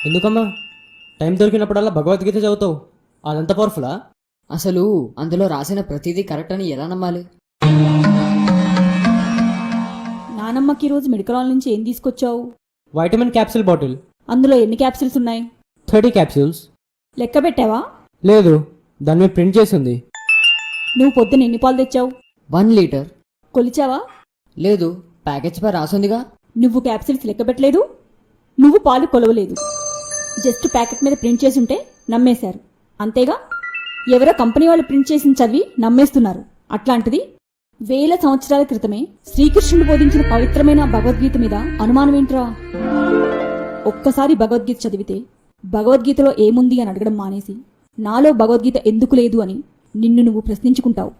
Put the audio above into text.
ఎందుకమ్మా టైం దొరికినప్పుడల్లా భగవద్గీత చదువుతావు? అదంత పవర్ఫులా? అసలు అందులో రాసిన ప్రతిదీ కరెక్ట్ అని ఎలా నమ్మాలి? నానమ్మకి ఈరోజు మెడికల్ హాల్ నుంచి ఏం తీసుకొచ్చావు? Vitamin capsule bottle. అందులో ఎన్ని క్యాప్సిల్స్ ఉన్నాయి? 30 క్యాప్సిల్స్. లెక్క పెట్టావా? లేదు, దాని మీద ప్రింట్ చేసింది. నువ్వు పొద్దున ఎన్ని పాలు తెచ్చావు? 1 లీటర్. కొలిచావా? లేదు, ప్యాకెట్స్ పై రాసుందిగా. నువ్వు క్యాప్సిల్స్ లెక్క పెట్టలేదు, నువ్వు పాలు కొలవలేదు. జస్ట్ ప్యాకెట్ మీద ప్రింట్ చేసి ఉంటే నమ్మేశారు అంతేగా? ఎవరో కంపెనీ వాళ్ళు ప్రింట్ చేసిన చదివి నమ్మేస్తున్నారు. అట్లాంటిది వేల సంవత్సరాల క్రితమే శ్రీకృష్ణుడు బోధించిన పవిత్రమైన భగవద్గీత మీద అనుమానమేంట్రా? ఒక్కసారి భగవద్గీత చదివితే భగవద్గీతలో ఏముంది అని అడగడం మానేసి నాలో భగవద్గీత ఎందుకు లేదు అని నిన్ను నువ్వు ప్రశ్నించుకుంటావు.